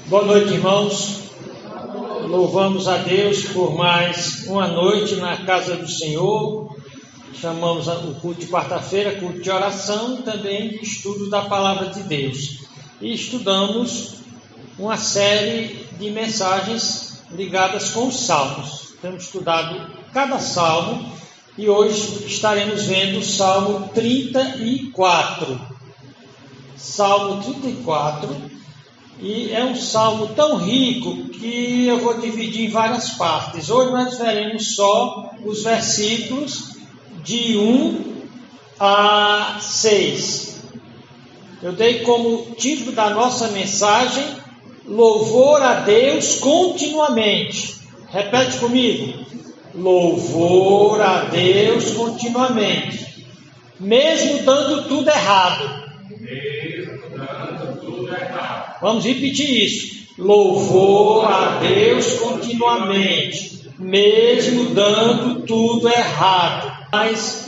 Boa noite, irmãos. Louvamos a Deus por mais uma noite na casa do Senhor. Chamamos o culto de quarta-feira, culto de oração e também estudo da palavra de Deus. E estudamos uma série de mensagens ligadas com os salmos. Temos estudado cada salmo e hoje estaremos vendo o Salmo 34. Salmo 34. E é um salmo tão rico que eu vou dividir em várias partes. Hoje nós veremos só os versículos de 1 a 6. Eu dei como título da nossa mensagem: Louvor a Deus continuamente. Repete comigo: louvor a Deus continuamente, mesmo dando tudo errado. Vamos repetir isso. Louvor a Deus continuamente, mesmo dando tudo errado. Mas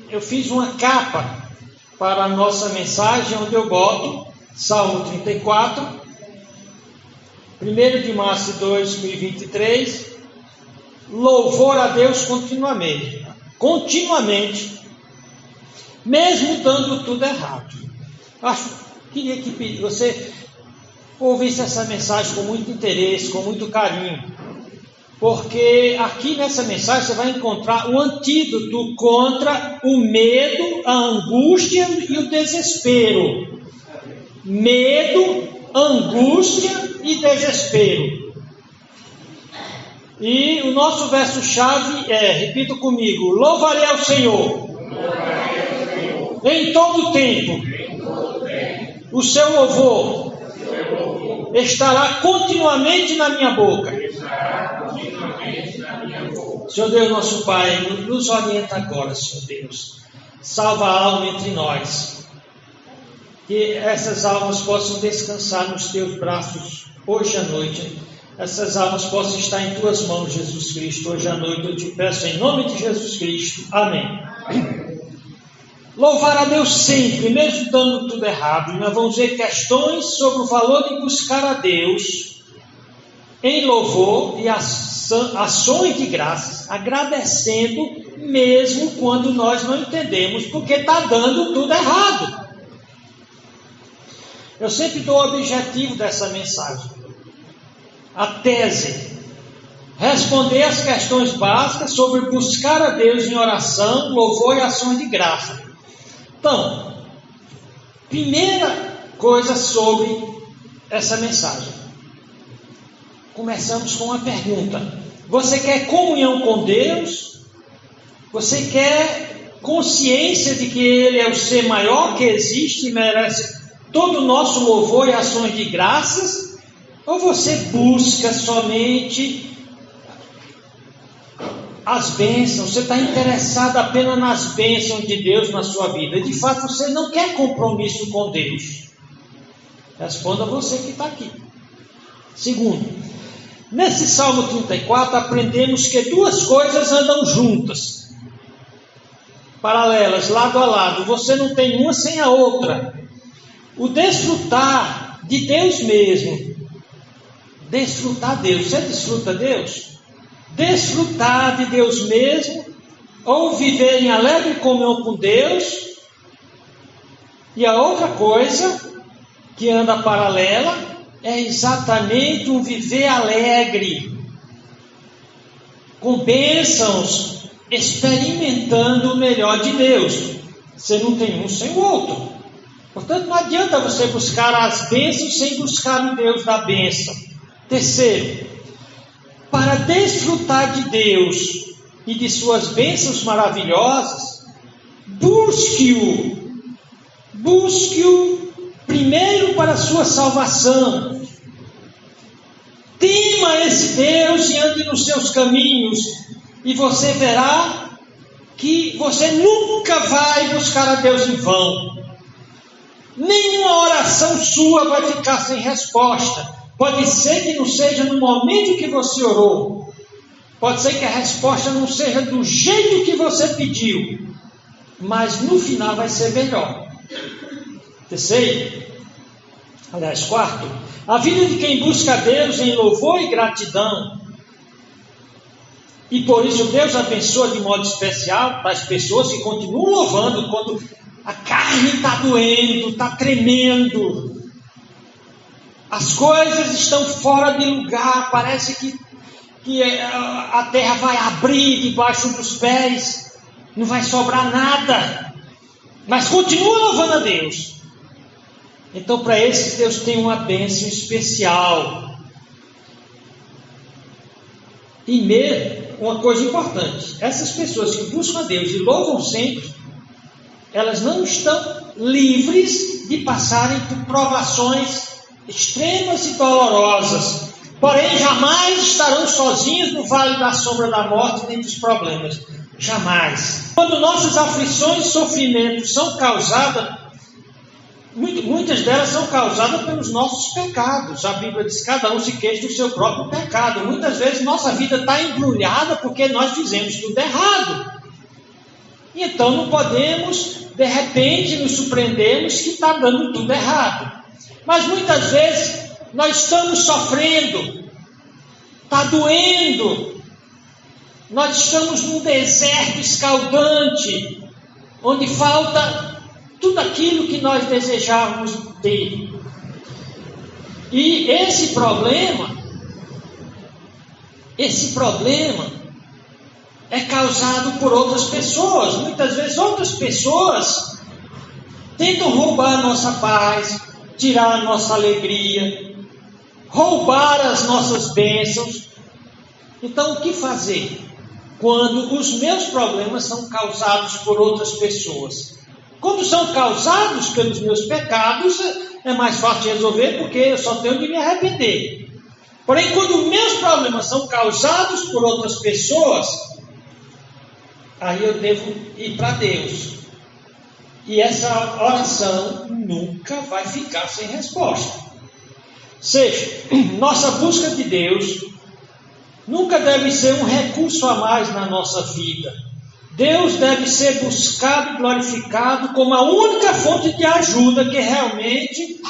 eu fiz uma capa para a nossa mensagem, onde eu boto Salmo 34, 1 de março de 2023, louvor a Deus continuamente. Continuamente, mesmo dando tudo errado. Queria que você ouvisse essa mensagem com muito interesse, com muito carinho, porque aqui nessa mensagem você vai encontrar o antídoto contra o medo, a angústia e o desespero. Medo, angústia e desespero. E o nosso verso-chave é, repita comigo: louvarei ao Senhor, em todo tempo. O seu louvor estará continuamente na minha boca. Senhor Deus, nosso Pai, nos orienta agora, Senhor Deus. Salva a alma entre nós. Que essas almas possam descansar nos teus braços hoje à noite. Essas almas possam estar em tuas mãos, Jesus Cristo. Hoje à noite eu te peço em nome de Jesus Cristo. Amém. Louvar a Deus sempre, mesmo dando tudo errado. Nós vamos ver questões sobre o valor de buscar a Deus em louvor e ações de graças, agradecendo mesmo quando nós não entendemos, porque está dando tudo errado. Eu sempre dou o objetivo dessa mensagem, a tese: responder as questões básicas sobre buscar a Deus em oração, louvor e ações de graça. Então, primeira coisa sobre essa mensagem. Começamos com uma pergunta: você quer comunhão com Deus? Você quer consciência de que Ele é o ser maior que existe e merece todo o nosso louvor e ações de graças? Ou você busca somente as bênçãos? Você está interessado apenas nas bênçãos de Deus na sua vida? E de fato você não quer compromisso com Deus? Responda você que está aqui. Segundo, nesse Salmo 34 aprendemos que duas coisas andam juntas, paralelas, lado a lado. Você não tem uma sem a outra. O desfrutar de Deus mesmo. Desfrutar Deus. Você desfruta Deus? Desfrutar de Deus mesmo, ou viver em alegre comunhão com Deus. E a outra coisa que anda paralela é exatamente um viver alegre, com bênçãos, experimentando o melhor de Deus. Você não tem um sem o outro. Portanto, não adianta você buscar as bênçãos sem buscar o Deus da bênção. Terceiro, para desfrutar de Deus e de suas bênçãos maravilhosas, busque-o primeiro para a sua salvação. Tema esse Deus e ande nos seus caminhos, e você verá que você nunca vai buscar a Deus em vão. Nenhuma oração sua vai ficar sem resposta. Pode ser que não seja no momento que você orou. Pode ser que a resposta não seja do jeito que você pediu. Mas no final vai ser melhor. Terceiro, Aliás, quarto, a vida de quem busca Deus em louvor e gratidão. E por isso Deus abençoa de modo especial as pessoas que continuam louvando quando a carne está doendo, está tremendo. As coisas estão fora de lugar, parece que a terra vai abrir debaixo dos pés, não vai sobrar nada. Mas continua louvando a Deus. Então, para esses, Deus tem uma bênção especial. E mesmo, uma coisa importante, essas pessoas que buscam a Deus e louvam sempre, elas não estão livres de passarem por provações extremas e dolorosas. Porém, jamais estarão sozinhos no vale da sombra da morte nem dos problemas. Jamais. Quando nossas aflições e sofrimentos são causadas, muitas delas são causadas pelos nossos pecados. A Bíblia diz que cada um se queixa do seu próprio pecado. Muitas vezes nossa vida está embrulhada porque nós fizemos tudo errado. Então não podemos, de repente, nos surpreendermos que está dando tudo errado. Mas muitas vezes nós estamos sofrendo, está doendo, nós estamos num deserto escaldante, onde falta tudo aquilo que nós desejávamos ter. E esse problema é causado por outras pessoas. Muitas vezes outras pessoas tentam roubar a nossa paz, tirar a nossa alegria, roubar as nossas bênçãos. Então, o que fazer quando os meus problemas são causados por outras pessoas? Quando são causados pelos meus pecados, é mais fácil de resolver, porque eu só tenho de me arrepender. Porém, quando meus problemas são causados por outras pessoas, aí eu devo ir para Deus. E essa oração nunca vai ficar sem resposta. Seja, nossa busca de Deus nunca deve ser um recurso a mais na nossa vida. Deus deve ser buscado e glorificado como a única fonte de ajuda que realmente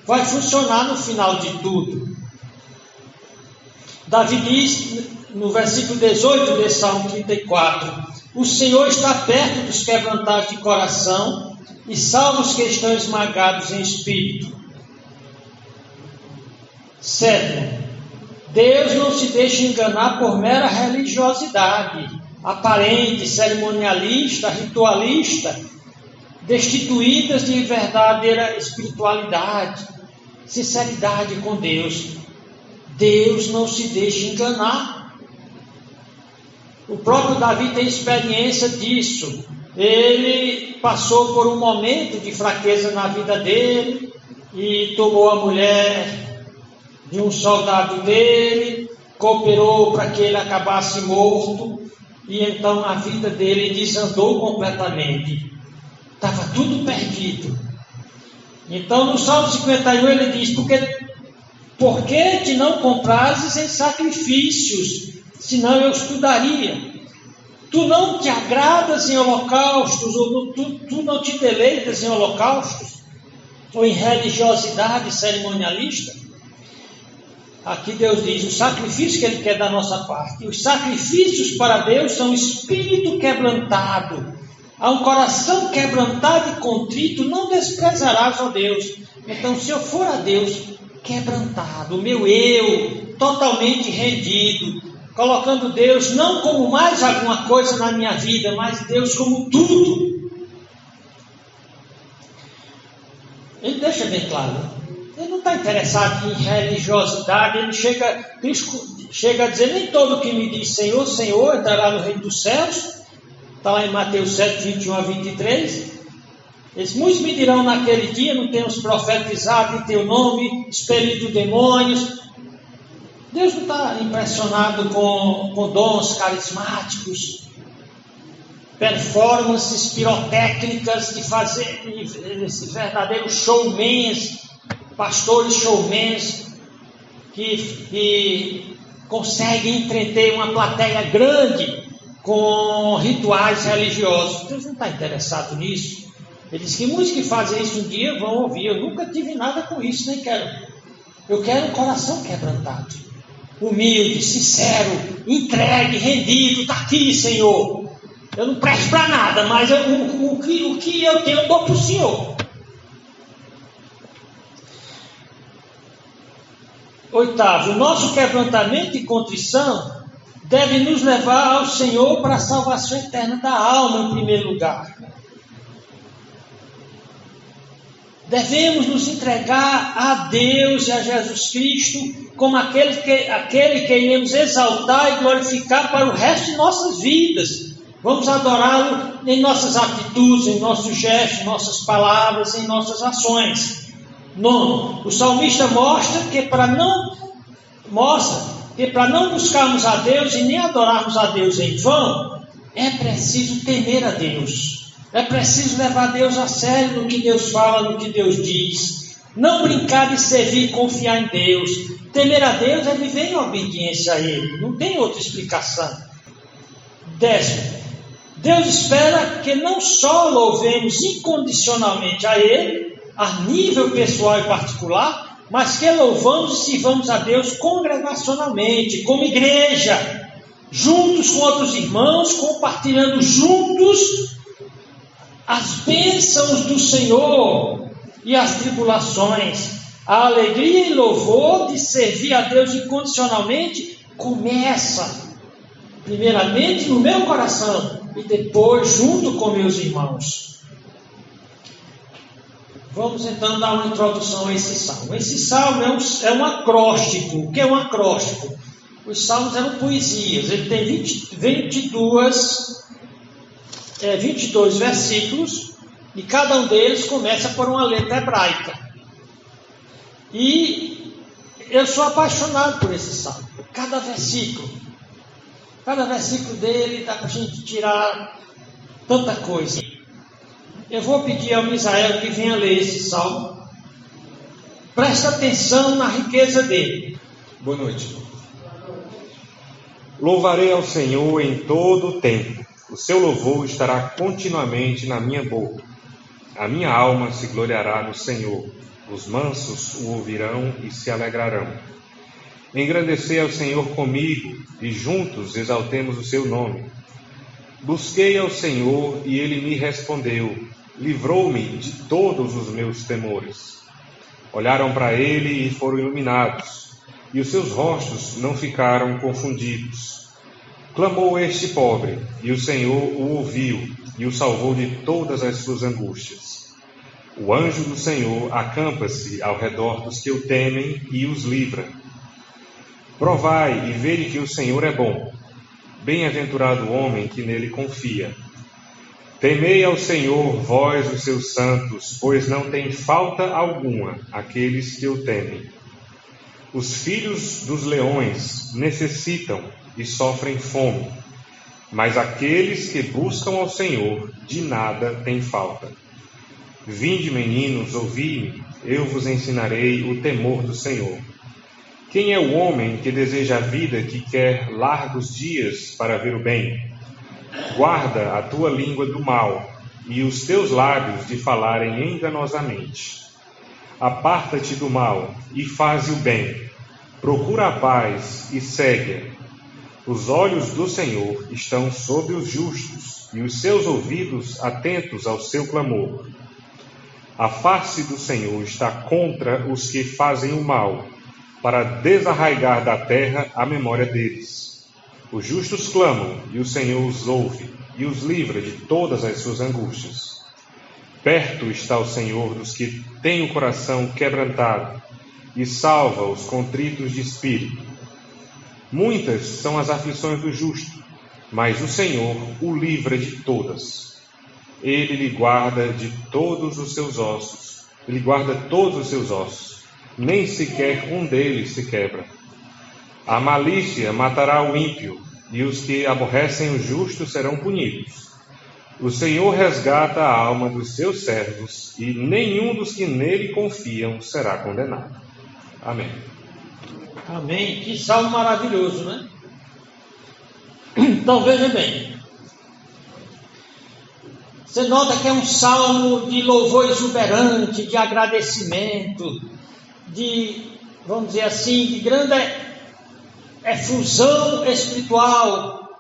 vai funcionar no final de tudo. Davi diz no versículo 18 desse Salmo 34: o Senhor está perto dos quebrantados de coração e salva os que estão esmagados em espírito. Sétimo, Deus não se deixa enganar por mera religiosidade aparente, cerimonialista, ritualista, destituídas de verdadeira espiritualidade, sinceridade com Deus. Deus não se deixa enganar. O próprio Davi tem experiência disso. Ele passou por um momento de fraqueza na vida dele e tomou a mulher de um soldado dele, cooperou para que ele acabasse morto, e então a vida dele desandou completamente. Estava tudo perdido. Então no Salmo 51 ele diz: por que te não comprases em sacrifícios, senão eu estudaria? Tu não te agradas em holocaustos, ou tu não te deleitas em holocaustos, ou em religiosidade cerimonialista? Aqui Deus diz: o sacrifício que Ele quer da nossa parte. Os sacrifícios para Deus são espírito quebrantado. A um coração quebrantado e contrito não desprezarás, ó Deus. Então, se eu for a Deus quebrantado, o meu eu totalmente rendido, colocando Deus não como mais alguma coisa na minha vida, mas Deus como tudo. Ele deixa bem claro. Ele não está interessado em religiosidade. Ele chega a dizer: nem todo que me diz Senhor, Senhor entrará no reino dos céus. Está lá em Mateus 7, 21 a 23. Eles, muitos me dirão naquele dia: não temos profetizado em teu nome, expelido demônios. Deus não está impressionado com dons carismáticos, performances pirotécnicas de fazer esse verdadeiro showmans, pastores showmans que conseguem entreter uma plateia grande com rituais religiosos. Deus não está interessado nisso. Ele disse que muitos que fazem isso um dia vão ouvir. Eu nunca tive nada com isso, nem quero. Eu quero um coração quebrantado, humilde, sincero, entregue, rendido. Está aqui, Senhor. Eu não presto para nada, mas o que eu tenho eu dou para o Senhor. 8º, o nosso quebrantamento e contrição deve nos levar ao Senhor para a salvação eterna da alma, em primeiro lugar. Devemos nos entregar a Deus e a Jesus Cristo como aquele que iremos exaltar e glorificar para o resto de nossas vidas. Vamos adorá-lo em nossas atitudes, em nossos gestos, em nossas palavras, em nossas ações. 9. O salmista mostra que para não buscarmos a Deus e nem adorarmos a Deus em vão, é preciso temer a Deus. É preciso levar Deus a sério no que Deus fala, no que Deus diz. Não brincar de servir e confiar em Deus. Temer a Deus é viver em obediência a Ele. Não tem outra explicação. 10. Deus espera que não só louvemos incondicionalmente a Ele, a nível pessoal e particular, mas que louvamos e sirvamos a Deus congregacionalmente, como igreja, juntos com outros irmãos, compartilhando juntos as bênçãos do Senhor e as tribulações. A alegria e louvor de servir a Deus incondicionalmente começa primeiramente no meu coração e depois junto com meus irmãos. Vamos então dar uma introdução a esse salmo. Esse salmo é um acróstico. O que é um acróstico? Os salmos eram poesias. Ele tem 22 versículos e cada um deles começa por uma letra hebraica. E eu sou apaixonado por esse salmo. Cada versículo dele dá para a gente tirar tanta coisa. Eu vou pedir ao Misael que venha ler esse salmo. Presta atenção na riqueza dele. Boa noite. Louvarei ao Senhor em todo o tempo. O seu louvor estará continuamente na minha boca. A minha alma se gloriará no Senhor. Os mansos o ouvirão e se alegrarão. Engrandecei ao Senhor comigo, e juntos exaltemos o seu nome. Busquei ao Senhor, e ele me respondeu. Livrou-me de todos os meus temores. Olharam para ele e foram iluminados, e os seus rostos não ficaram confundidos. Clamou este pobre, e o Senhor o ouviu, e o salvou de todas as suas angústias. O anjo do Senhor acampa-se ao redor dos que o temem e os livra. Provai e vede que o Senhor é bom. Bem-aventurado o homem que nele confia. Temei ao Senhor, vós os seus santos, pois não tem falta alguma aqueles que o temem. Os filhos dos leões necessitam e sofrem fome, mas aqueles que buscam ao Senhor de nada têm falta. Vinde, meninos, ouvi-me, eu vos ensinarei o temor do Senhor. Quem é o homem que deseja a vida, que quer largos dias para ver o bem? Guarda a tua língua do mal e os teus lábios de falarem enganosamente. Aparta-te do mal e faze o bem. Procura a paz e segue-a. Os olhos do Senhor estão sobre os justos e os seus ouvidos atentos ao seu clamor. A face do Senhor está contra os que fazem o mal, para desarraigar da terra a memória deles. Os justos clamam, e o Senhor os ouve, e os livra de todas as suas angústias. Perto está o Senhor dos que têm o coração quebrantado, e salva os contritos de espírito. Muitas são as aflições do justo, mas o Senhor o livra de todas. Ele lhe guarda de todos os seus ossos, ele guarda todos os seus ossos, nem sequer um deles se quebra. A malícia matará o ímpio, e os que aborrecem o justo serão punidos. O Senhor resgata a alma dos seus servos, e nenhum dos que nele confiam será condenado. Amém. Amém. Que salmo maravilhoso, né? Então veja bem. Você nota que é um salmo de louvor exuberante, de agradecimento, de, vamos dizer assim, de grande efusão espiritual.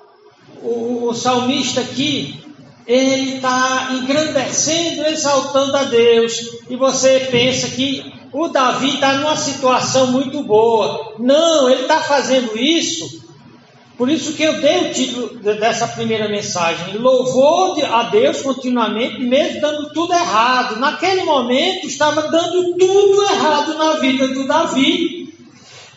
O salmista aqui, ele está engrandecendo, exaltando a Deus. E você pensa que o Davi está numa situação muito boa. Não, ele está fazendo isso. Por isso que eu dei o título dessa primeira mensagem: louvor a Deus continuamente, mesmo dando tudo errado. Naquele momento estava dando tudo errado na vida do Davi.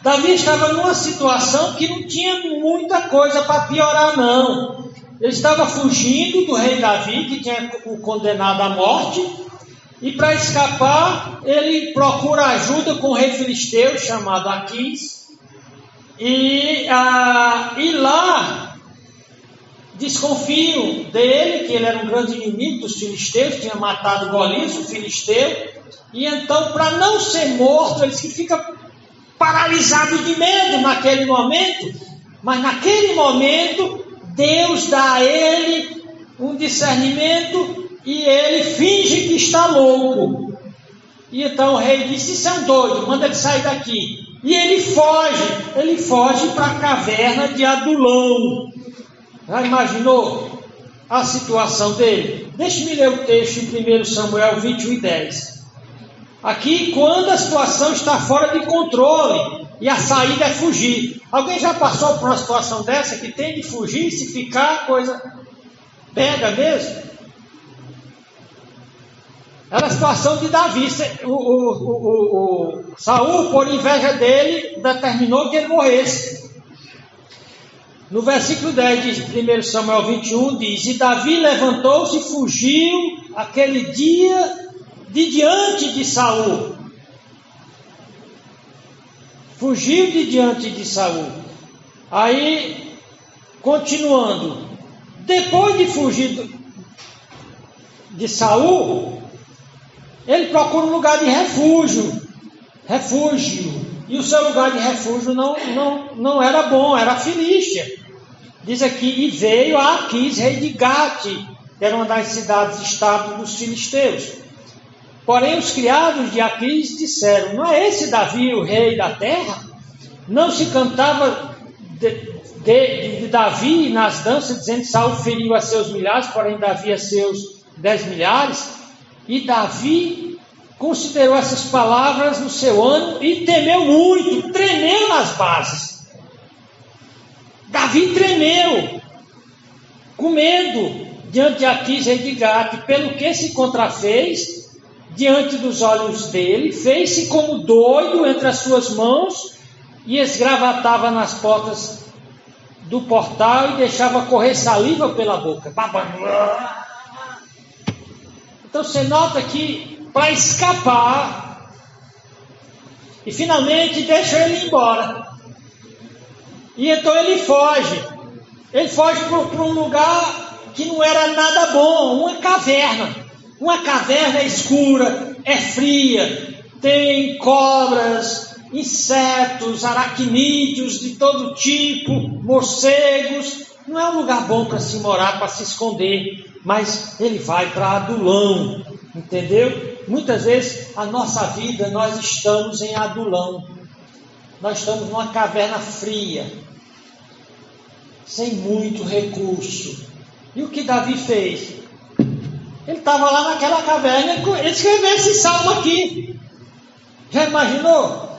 Davi estava numa situação que não tinha muita coisa para piorar, não. Ele estava fugindo do rei Davi, que tinha o condenado à morte, e para escapar, ele procura ajuda com o rei filisteu, chamado Aquis, e lá desconfiam dele, que ele era um grande inimigo dos filisteus, tinha matado Golias, o filisteu, e então, para não ser morto, ele fica paralisado de medo naquele momento, mas naquele momento Deus dá a ele um discernimento e ele finge que está louco. E então o rei disse: isso é um doido, manda ele sair daqui. E ele foge para a caverna de Adulão. Já imaginou a situação dele? Deixe-me ler o texto em 1 Samuel 21:10. Aqui, quando a situação está fora de controle e a saída é fugir. Alguém já passou por uma situação dessa que tem de fugir? Se ficar, a coisa pega mesmo? Era a situação de Davi. Saul, por inveja dele, determinou que ele morresse. No versículo 10 de 1 Samuel 21 diz: e Davi levantou-se e fugiu aquele dia de diante de Saul. Fugiu de diante de Saul. Aí, continuando, depois de fugir de Saul, ele procura um lugar de refúgio. E o seu lugar de refúgio não era bom, era a Filístia. Diz aqui: e veio a Aquis, rei de Gate, que era uma das cidades-estado dos filisteus. Porém, os criados de Aquis disseram: não é esse Davi o rei da terra? Não se cantava de Davi nas danças, dizendo que Saul feriu a seus milhares, porém Davi a seus 10 milhares? E Davi considerou essas palavras no seu ânimo e temeu muito, tremeu nas bases. Davi tremeu, com medo, diante de Aquis, rei de Gate, pelo que se contrafez diante dos olhos dele, fez-se como doido entre as suas mãos e esgravatava nas portas do portal e deixava correr saliva pela boca. Então você nota que para escapar, e finalmente deixa ele ir embora. E então ele foge para um lugar que não era nada bom, uma caverna. Uma caverna escura, é fria, tem cobras, insetos, aracnídeos de todo tipo, morcegos. Não é um lugar bom para se morar, para se esconder, mas ele vai para Adulão, entendeu? Muitas vezes a nossa vida, nós estamos em Adulão, nós estamos numa caverna fria, sem muito recurso. E o que Davi fez? Ele estava lá naquela caverna, ele escreveu esse salmo aqui. Já imaginou?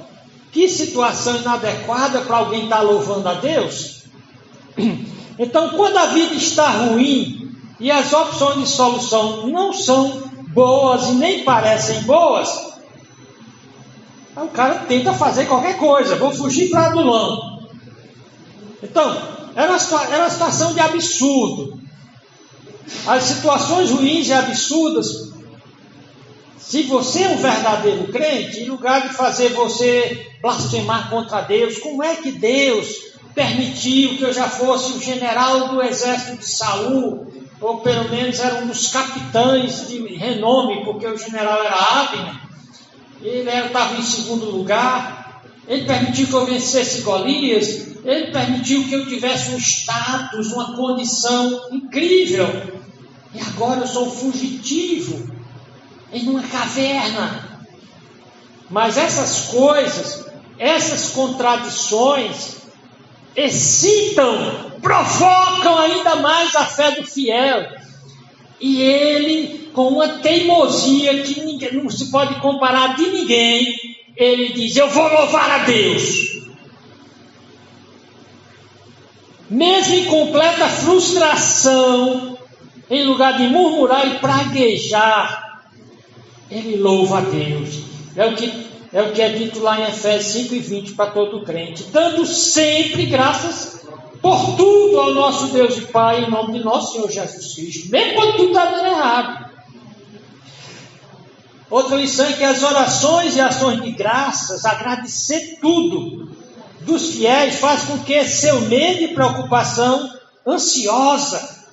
Que situação inadequada para alguém estar louvando a Deus? Então, quando a vida está ruim e as opções de solução não são boas e nem parecem boas, aí o cara tenta fazer qualquer coisa. Vou fugir para Adulão. Então, era uma situação de absurdo. As situações ruins e absurdas, se você é um verdadeiro crente, em lugar de fazer você blasfemar contra Deus, como é que Deus permitiu que eu já fosse o general do exército de Saul, ou pelo menos era um dos capitães de renome, porque o general era Abner, ele estava em segundo lugar, ele permitiu que eu vencesse Golias, ele permitiu que eu tivesse um status, uma condição incrível. E agora eu sou um fugitivo em uma caverna. Mas essas coisas, essas contradições, excitam, provocam ainda mais a fé do fiel. E ele, com uma teimosia que não se pode comparar de ninguém, ele diz: eu vou louvar a Deus. Mesmo em completa frustração, em lugar de murmurar e praguejar, ele louva a Deus. É o que é dito lá em Efésios 5:20 para todo crente, dando sempre graças por tudo ao nosso Deus e Pai, em nome de nosso Senhor Jesus Cristo, mesmo quando tudo está dando errado. Outra lição é que as orações e ações de graças, agradecer tudo dos fiéis, faz com que seu medo e preocupação ansiosa,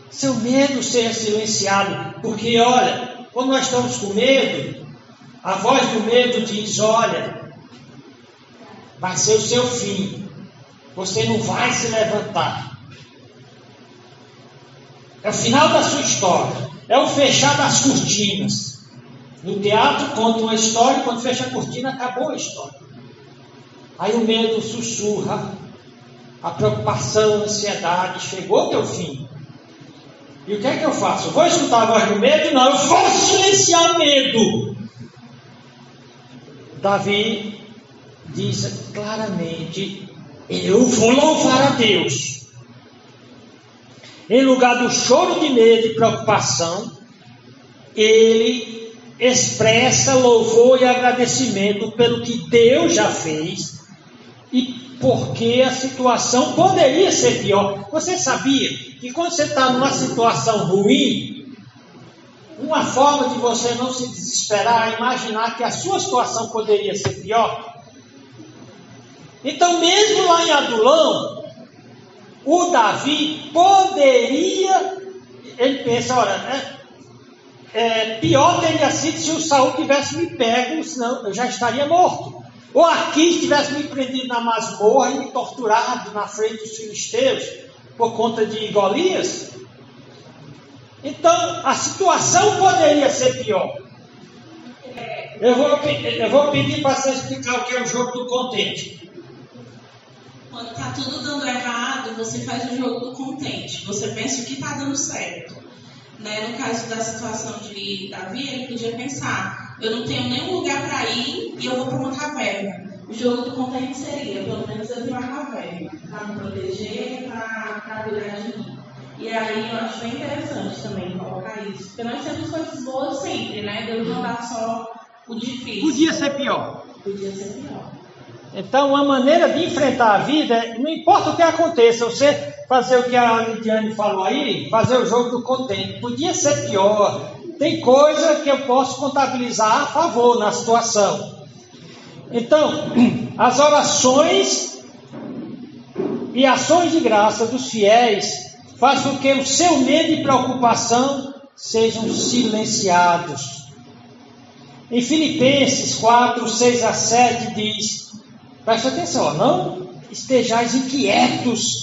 seu medo seja silenciado. Porque olha, quando nós estamos com medo, a voz do medo diz: olha, vai ser o seu fim, você não vai se levantar, é o final da sua história, é o fechar das cortinas. No teatro conta uma história, quando fecha a cortina acabou a história. Aí o medo sussurra, a preocupação, a ansiedade, chegou ao teu fim. E o que é que eu faço? Eu vou escutar a voz do medo? Não, eu vou silenciar o medo. Davi diz claramente: eu vou louvar a Deus. Em lugar do choro de medo e preocupação, ele expressa louvor e agradecimento pelo que Deus já fez e porque a situação poderia ser pior. Você sabia que quando você está numa situação ruim, uma forma de você não se desesperar é imaginar que a sua situação poderia ser pior? Então, mesmo lá em Adulão, o Davi poderia, ele pensa: olha, pior teria sido se o Saul tivesse me pego, senão eu já estaria morto. Ou Aquis tivesse me prendido na masmorra e me torturado na frente dos filisteus por conta de Golias. Então, a situação poderia ser pior. Eu vou pedir para você explicar o que é o jogo do contente. Quando está tudo dando errado, você faz o jogo do contente. Você pensa o que está dando certo. No caso da situação de Davi, ele podia pensar: eu não tenho nenhum lugar para ir e eu vou para uma caverna. O jogo do contente seria: pelo menos eu tenho uma caverna para me proteger, para cuidar de mim. E aí eu acho bem interessante também colocar isso, porque nós temos coisas boas sempre, né? Deus não dá só o difícil. Podia ser pior. Podia ser pior. Então, uma maneira de enfrentar a vida, não importa o que aconteça, você fazer o que a Lidiane falou aí, fazer o jogo do contente, podia ser pior. Tem coisa que eu posso contabilizar a favor na situação. Então, as orações e ações de graça dos fiéis faz com que o seu medo e preocupação sejam silenciados. Em Filipenses 4, 6-7 diz: preste atenção, não estejais inquietos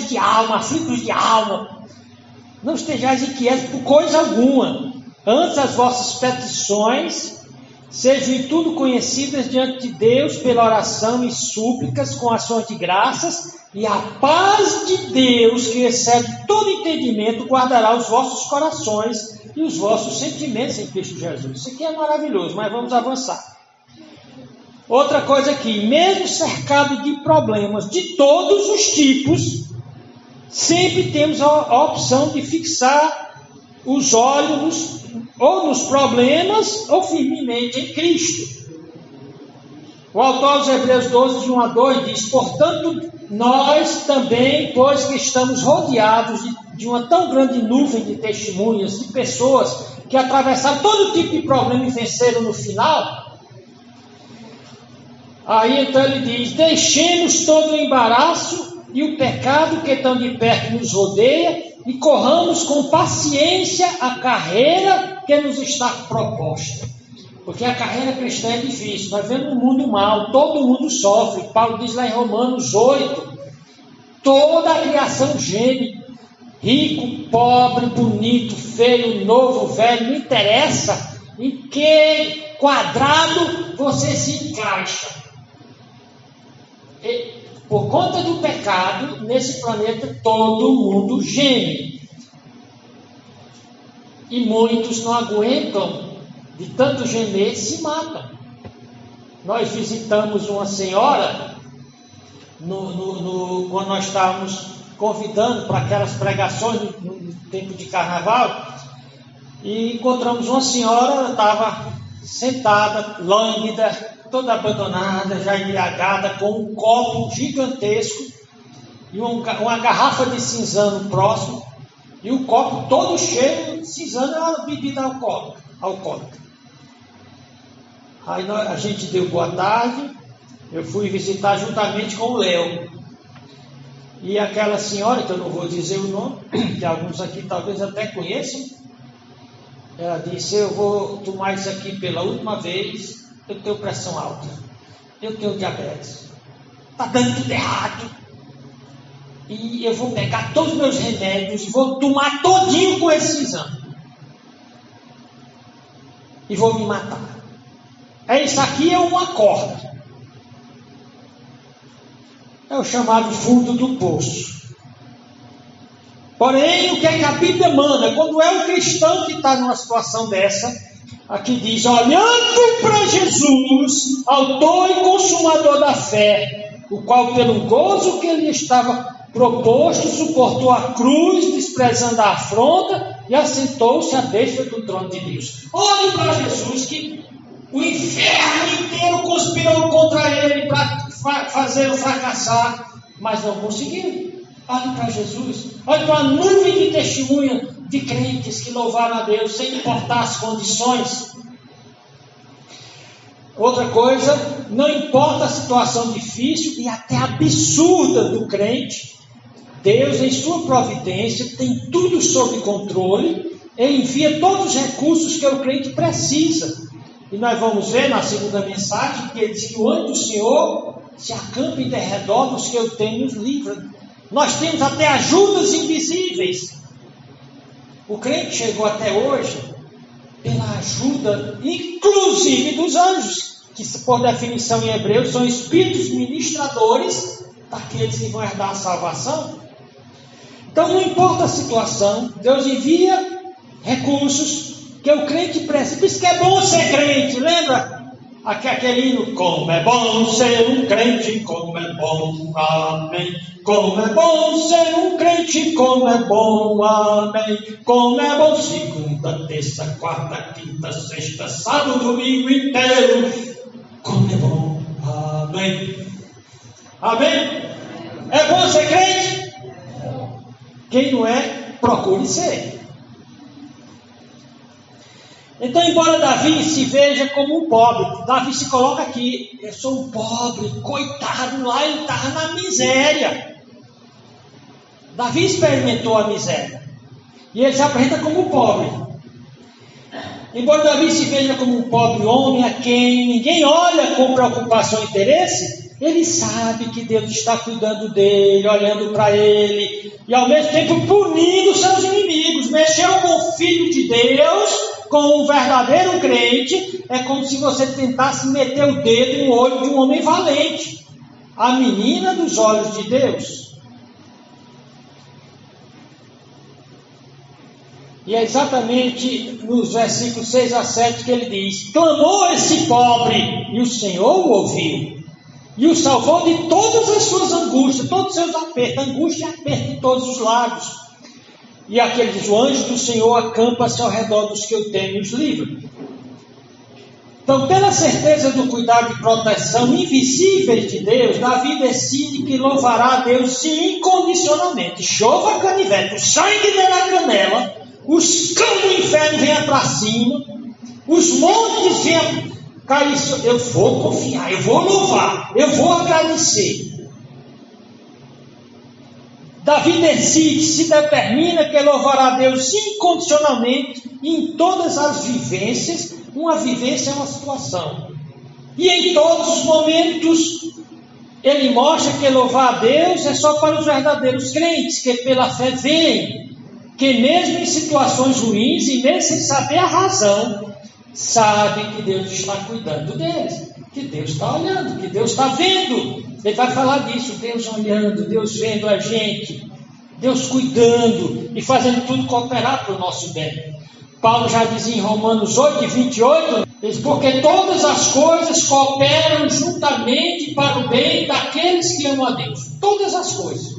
de alma, aflitos de alma. Não estejais inquietos por coisa alguma. Antes as vossas petições sejam em tudo conhecidas diante de Deus pela oração e súplicas com ações de graças, e a paz de Deus, que excede todo entendimento, guardará os vossos corações e os vossos sentimentos em Cristo Jesus. Isso aqui é maravilhoso, mas vamos avançar. Outra coisa aqui: mesmo cercado de problemas de todos os tipos, sempre temos a opção de fixar os olhos ou nos problemas ou firmemente em Cristo. O autor aos Hebreus 12, de 1-2 diz: portanto, nós também, pois que estamos rodeados de uma tão grande nuvem de testemunhas, de pessoas que atravessaram todo tipo de problema e venceram no final. Aí então ele diz: deixemos todo o embaraço e o pecado que tão de perto nos rodeia e corramos com paciência a carreira que nos está proposta. Porque a carreira cristã é difícil. Nós vemos um mundo mal, todo mundo sofre. Paulo diz lá em Romanos 8: toda a criação geme rico, pobre, bonito, feio, novo, velho, não interessa em que quadrado você se encaixa. E, por conta do pecado, nesse planeta todo mundo geme. E muitos não aguentam de tanto gemer e se matam. Nós visitamos uma senhora quando nós estávamos convidando para aquelas pregações no tempo de carnaval, e encontramos uma senhora, ela estava sentada, lânguida, toda abandonada, já embriagada, com um copo gigantesco e uma garrafa de cinzano próximo, e o copo todo cheio de cinzano. Era uma bebida alcoólica. Aí a gente deu boa tarde, eu fui visitar juntamente com o Léo. E aquela senhora, que eu não vou dizer o nome, que alguns aqui talvez até conheçam, ela disse: eu vou tomar isso aqui pela última vez, eu tenho pressão alta, eu tenho diabetes, está dando tudo errado, e eu vou pegar todos os meus remédios e vou tomar todinho com esse exame, e vou me matar. Isso aqui é uma corda. É o chamado fundo do poço. Porém, o que é que a Bíblia manda? Quando é o cristão que está numa situação dessa, aqui diz: olhando para Jesus, autor e consumador da fé, o qual pelo gozo que lhe estava proposto, suportou a cruz, desprezando a afronta, e assentou-se à destra do trono de Deus. Olhe para Jesus, que o inferno inteiro conspirou contra ele para fazê-lo fracassar, mas não conseguiu. Olhe para Jesus, olhe para a nuvem de testemunha de crentes que louvaram a Deus sem importar as condições. Outra coisa, não importa a situação difícil e até absurda do crente, Deus, em sua providência, tem tudo sob controle e envia todos os recursos que o crente precisa. E nós vamos ver na segunda mensagem que ele diz que o anjo do Senhor se acampa em derredor dos que o tem nos livra. Nós temos até ajudas invisíveis. O crente chegou até hoje pela ajuda, inclusive dos anjos, que por definição em hebreu são espíritos ministradores daqueles que vão herdar a salvação. Então não importa a situação, Deus envia recursos que o crente precisa. Por isso que é bom ser crente, lembra? Aquele hino: como é bom ser um crente, como é bom, amém. Como é bom ser um crente, como é bom, amém. Como é bom segunda, terça, quarta, quinta, sexta, sábado, domingo inteiro. Como é bom, amém. Amém? É bom ser crente? Quem não é, procure ser. Então, embora Davi se veja como um pobre, Davi se coloca aqui: eu sou um pobre, coitado, lá ele estava na miséria. Davi experimentou a miséria, e ele se apresenta como um pobre. Embora Davi se veja como um pobre homem a quem ninguém olha com preocupação e interesse, ele sabe que Deus está cuidando dele, olhando para ele, e ao mesmo tempo punindo seus inimigos. Mexeu com o Filho de Deus, com um verdadeiro crente, é como se você tentasse meter o dedo no olho de um homem valente, a menina dos olhos de Deus. E é exatamente nos versículos 6 a 7 que ele diz: clamou esse pobre, e o Senhor o ouviu, e o salvou de todas as suas angústias, todos os seus apertos, angústia e aperto de todos os lados. E aqui ele diz: o anjo do Senhor acampa-se ao redor dos que o temem e os livra. Então, pela certeza do cuidado e proteção invisíveis de Deus, Davi decide que louvará a Deus incondicionalmente. Chova canivete, o sangue dê na canela, os cães do inferno venham para cima, os montes venham cair. Eu vou confiar, eu vou louvar, eu vou agradecer. Davi decide, se determina que louvará a Deus incondicionalmente em todas as vivências. Uma vivência é uma situação, e em todos os momentos ele mostra que louvar a Deus é só para os verdadeiros crentes, que pela fé veem que mesmo em situações ruins e mesmo sem saber a razão, sabe que Deus está cuidando deles, que Deus está olhando, que Deus está vendo. Ele vai falar disso, Deus olhando, Deus vendo a gente, Deus cuidando e fazendo tudo cooperar para o nosso bem. Paulo já dizia em Romanos 8, 28, diz, porque todas as coisas cooperam juntamente para o bem daqueles que amam a Deus. Todas as coisas.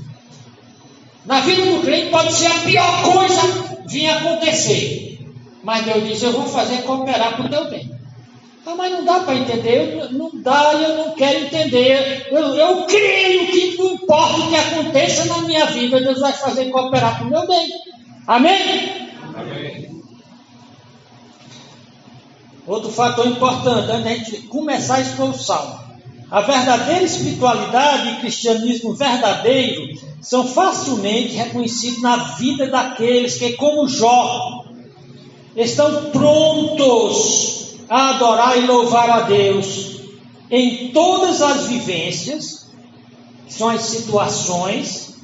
Na vida do crente pode ser a pior coisa vir acontecer. Mas Deus diz, eu vou fazer cooperar para o teu bem. Ah, mas não dá para entender, não dá, eu não quero entender. Eu creio que não importa o que aconteça na minha vida, Deus vai fazer cooperar para o meu bem. Amém? Amém. Outro fator importante, antes da gente começar a expor o salmo. A verdadeira espiritualidade e cristianismo verdadeiro são facilmente reconhecidos na vida daqueles que, como Jó, estão prontos a adorar e louvar a Deus em todas as vivências, que são as situações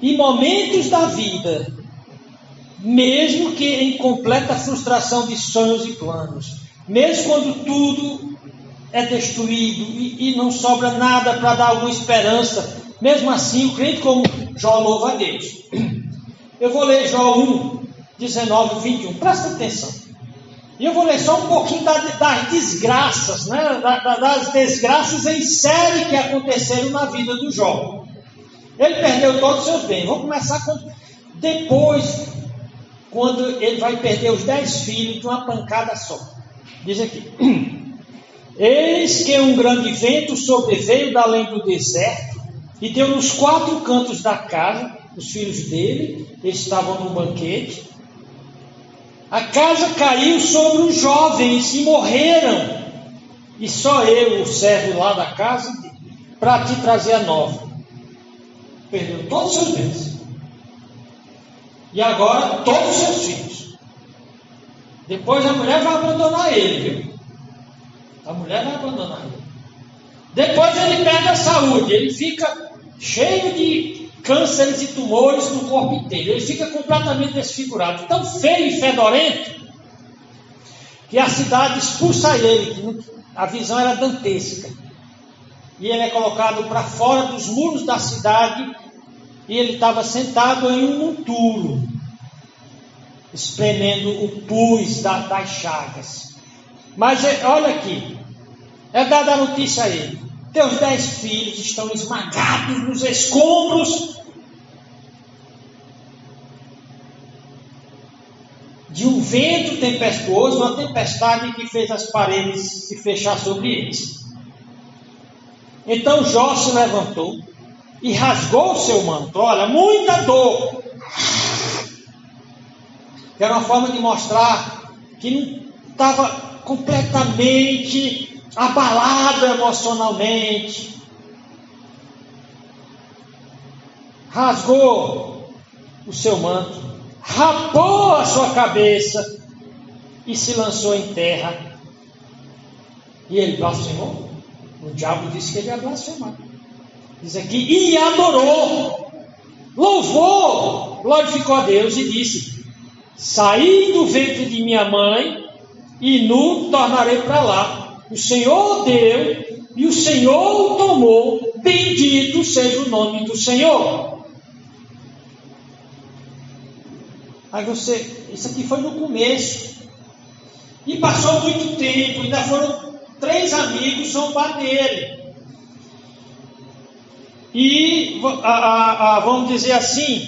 e momentos da vida, mesmo que em completa frustração de sonhos e planos, mesmo quando tudo é destruído e não sobra nada para dar alguma esperança, mesmo assim o crente como Jó louva a Deus. Eu vou ler Jó 1, 19 e 21, presta atenção. E eu vou ler só um pouquinho das desgraças, né? Das desgraças em série que aconteceram na vida do Jó. Ele perdeu todos os seus bens. Vou começar depois, quando ele vai perder os 10 filhos de uma pancada só. Diz aqui: eis que um grande vento sobreveio da além do deserto e deu nos 4 cantos da casa. Os filhos dele, eles estavam num banquete. A casa caiu sobre os jovens e morreram. E só eu, o servo lá da casa, para te trazer a nova. Perdeu todos os seus bens. E agora todos os seus filhos. Depois a mulher vai abandonar ele, viu? A mulher vai abandonar ele. Depois ele perde a saúde. Ele fica cheio de cânceres e tumores no corpo inteiro. Ele fica completamente desfigurado. Tão feio e fedorento que a cidade expulsa ele. Que a visão era dantesca. E ele é colocado para fora dos muros da cidade. E ele estava sentado em um monturo, espremendo o pus das chagas. Mas olha aqui, é dada a notícia a ele: teus 10 filhos estão esmagados nos escombros de um vento tempestuoso, uma tempestade que fez as paredes se fechar sobre eles. Então Jó se levantou e rasgou o seu manto. Olha, muita dor. Que era uma forma de mostrar que não estava completamente abalado emocionalmente. Rasgou o seu manto, rapou a sua cabeça e se lançou em terra. E ele blasfemou. O diabo disse que ele ia blasfemar. Diz aqui, e adorou, louvou, glorificou a Deus e disse: saí do ventre de minha mãe e nu tornarei para lá. O Senhor deu e o Senhor o tomou, bendito seja o nome do Senhor. Aí isso aqui foi no começo, e passou muito tempo, ainda foram 3 amigos zombar dele. E vamos dizer assim,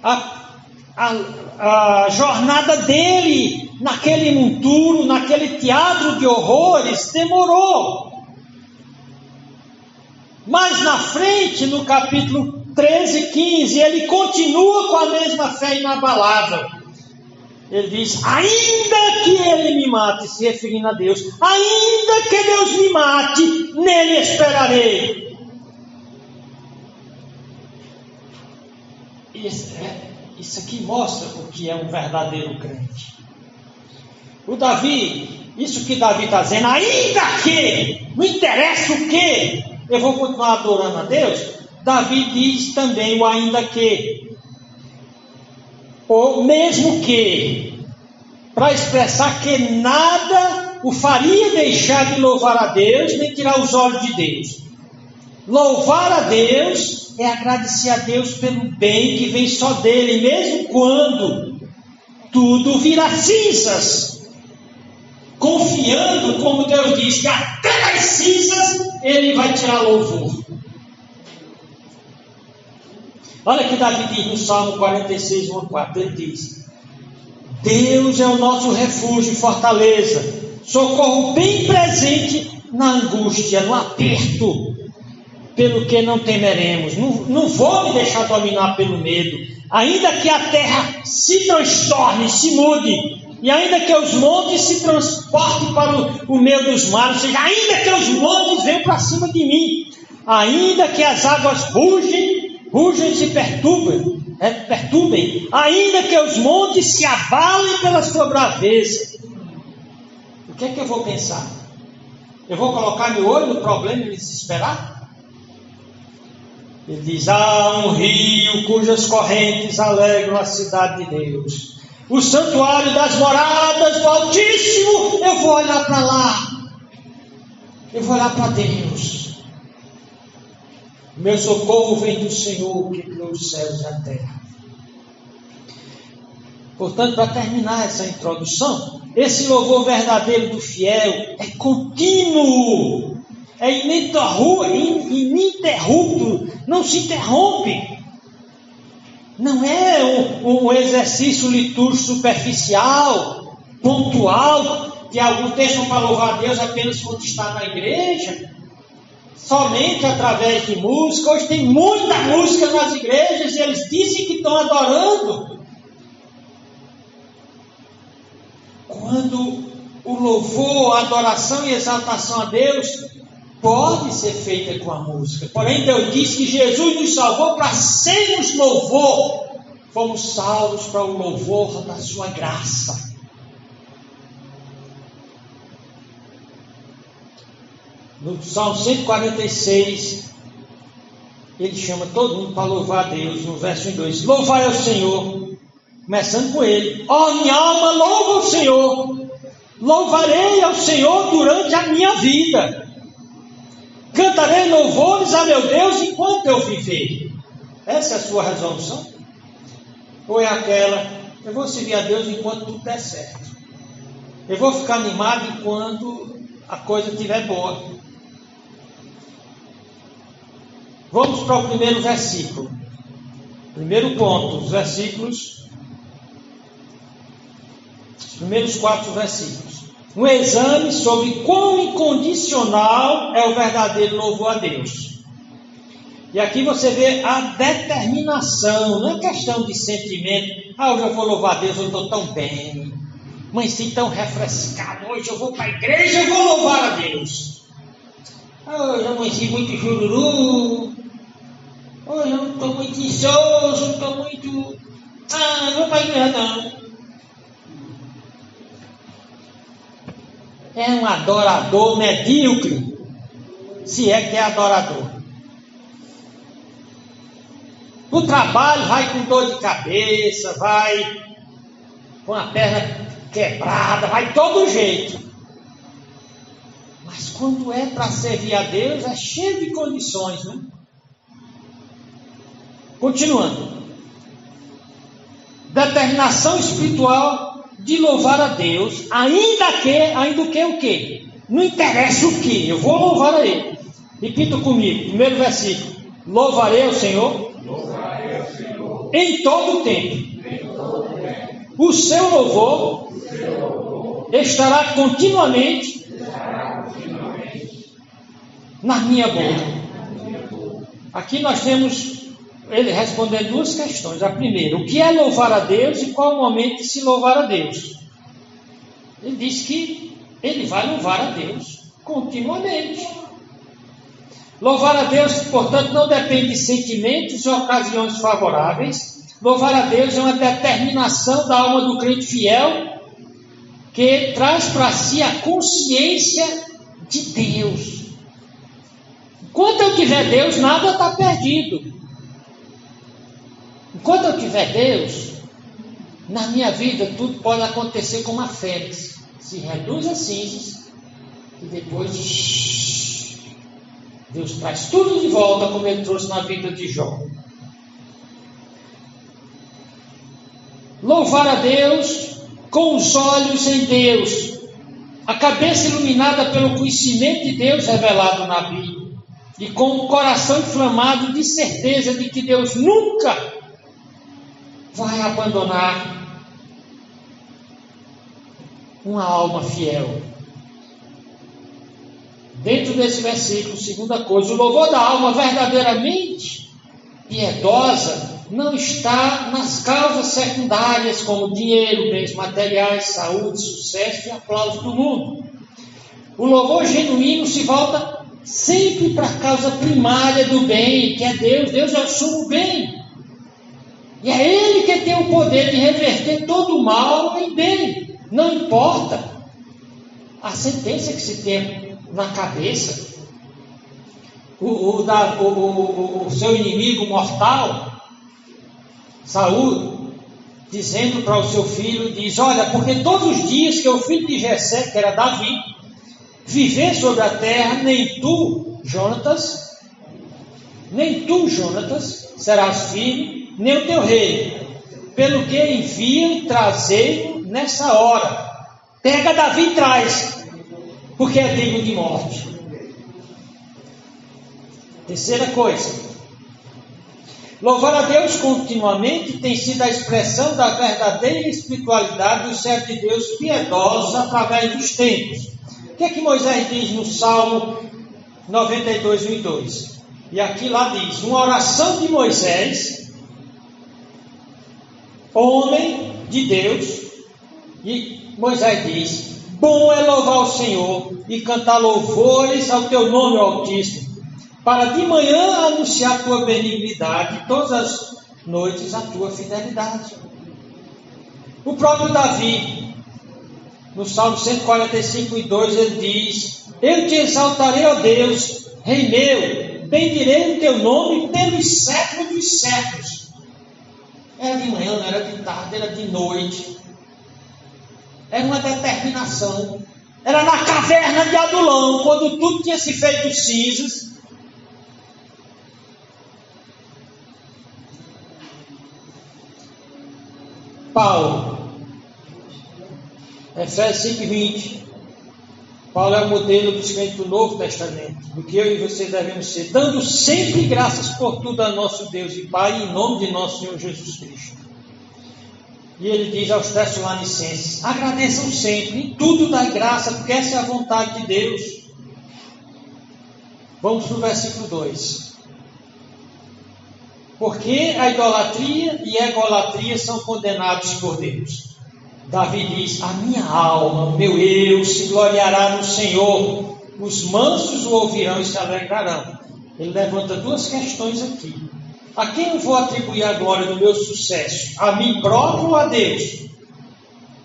a jornada dele naquele monturo, naquele teatro de horrores, demorou. Mas na frente, no capítulo 13, 15, ele continua com a mesma fé inabalável. Ele diz: ainda que ele me mate, se referindo a Deus, ainda que Deus me mate, nele esperarei. Isso aqui mostra o que é um verdadeiro crente. O Davi, isso que Davi está dizendo, ainda que, não interessa o que, eu vou continuar adorando a Deus. Davi diz também o ainda que. ou mesmo que, para expressar que nada o faria deixar de louvar a Deus, nem tirar os olhos de Deus. Louvar a Deus é agradecer a Deus pelo bem que vem só dele, mesmo quando tudo vira cinzas. Confiando, como Deus diz, que até das cinzas ele vai tirar louvor. Olha o que Davi diz no Salmo 46, 1-4. Ele diz: Deus é o nosso refúgio e fortaleza, socorro bem presente na angústia, no aperto, pelo que não temeremos. Não vou me deixar dominar pelo medo, ainda que a terra se transtorne, se mude, e ainda que os montes se transportem para o meio dos mares, ou seja, ainda que os montes venham para cima de mim, ainda que as águas rugem e se perturbem, ainda que os montes se abalem pela sua braveza. O que é que eu vou pensar? Eu vou colocar meu olho no problema e me desesperar? Ele diz: há um rio cujas correntes alegram a cidade de Deus, o santuário das moradas do Altíssimo. Eu vou olhar para lá, eu vou olhar para Deus. Meu socorro vem do Senhor, que criou os céus e a terra. Portanto, para terminar essa introdução, esse louvor verdadeiro do fiel é contínuo, é ininterrupto, não se interrompe. Não é um exercício litúrgico superficial, pontual, que alguns deixam para louvar a Deus apenas quando está na igreja, somente através de música. Hoje tem muita música nas igrejas e eles dizem que estão adorando. Quando o louvor, a adoração e exaltação a Deus pode ser feita com a música. Porém, Deus diz que Jesus nos salvou para sermos louvor. Fomos salvos para o louvor da sua graça. No Salmo 146, ele chama todo mundo para louvar a Deus. No verso 2, louvai ao Senhor, começando com ele: ó minha alma, louva o Senhor. Louvarei ao Senhor durante a minha vida. Cantarei louvores a meu Deus enquanto eu viver. Essa é a sua resolução? Ou é aquela: eu vou servir a Deus enquanto tudo der certo, eu vou ficar animado enquanto a coisa estiver boa? Vamos para o primeiro versículo. Primeiro ponto, os primeiros 4 versículos. Um exame sobre quão incondicional é o verdadeiro louvor a Deus. E aqui você vê a determinação, não é questão de sentimento. Hoje eu vou louvar a Deus, eu estou tão bem, amanheci tão refrescado, hoje eu vou para a igreja e vou louvar a Deus. Hoje eu amanheci muito jururu, hoje eu não estou muito insoso, não estou muito... não vou para a igreja não. É um adorador medíocre, se é que é adorador. O trabalho vai com dor de cabeça, vai com a perna quebrada, vai de todo jeito. Mas quando é para servir a Deus, é cheio de condições, né? Continuando. Determinação espiritual de louvar a Deus, ainda que o quê? Não interessa o que, eu vou louvar a Ele. Repita comigo, primeiro versículo: louvarei ao Senhor, em todo o tempo. O seu louvor estará continuamente na minha boca. Aqui nós temos ele respondendo 2 questões. A primeira: o que é louvar a Deus e qual o momento de se louvar a Deus? Ele diz que ele vai louvar a Deus continuamente. Louvar a Deus, portanto, não depende de sentimentos e ocasiões favoráveis. Louvar a Deus é uma determinação da alma do crente fiel, que traz para si a consciência de Deus. Enquanto eu tiver Deus, nada está perdido. Enquanto eu tiver Deus, Na minha vida, tudo pode acontecer como a fênix. Se reduz a cinzas e depois Deus traz tudo de volta, como Ele trouxe na vida de Jó. Louvar a Deus com os olhos em Deus, a cabeça iluminada pelo conhecimento de Deus revelado na Bíblia, e com o coração inflamado de certeza de que Deus nunca vai abandonar uma alma fiel. Dentro desse versículo, segunda coisa, o louvor da alma verdadeiramente piedosa não está nas causas secundárias como dinheiro, bens materiais, saúde, sucesso e aplauso do mundo. O louvor genuíno se volta sempre para a causa primária do bem, que é Deus. Deus é o sumo bem. E é Ele que tem o poder de reverter todo o mal em bem. Não importa a sentença que se tem na cabeça. O seu inimigo mortal, Saul, dizendo para o seu filho, diz: olha, porque todos os dias que o filho de Jessé, que era Davi, viver sobre a terra, nem tu, Jonatas, serás filho, nem o teu rei, pelo que envia e trazei-o nessa hora. Pega Davi e traz, porque é digno de morte. Terceira coisa, louvar a Deus continuamente tem sido a expressão da verdadeira espiritualidade dos servos de Deus piedosos através dos tempos. O que é que Moisés diz no Salmo 92, 1 e 2? E aqui lá diz, uma oração de Moisés, homem de Deus, e Moisés diz: bom é louvar o Senhor e cantar louvores ao teu nome, Altíssimo, para de manhã anunciar a tua benignidade e todas as noites a tua fidelidade. O próprio Davi, no Salmo 145, 2, ele diz: eu te exaltarei, ó Deus, Rei meu, bendirei o teu nome pelos séculos dos séculos. Era de manhã, não era de tarde, era de noite. Era uma determinação. Era na caverna de Adulão, quando tudo tinha se feito cinzas. Paulo, Efésios 5:20. Paulo é o modelo dos crentes do Novo Testamento, do que eu e você devemos ser, dando sempre graças por tudo a nosso Deus e Pai, em nome de nosso Senhor Jesus Cristo. E ele diz aos Tessalonicenses: agradeçam sempre, em tudo dai graça, porque essa é a vontade de Deus. Vamos para o versículo 2. Porque a idolatria e a egolatria são condenados por Deus. Davi diz: a minha alma, o meu eu, se gloriará no Senhor. Os mansos o ouvirão e se alegrarão. Ele levanta duas questões aqui. A quem eu vou atribuir a glória do meu sucesso? A mim próprio ou a Deus?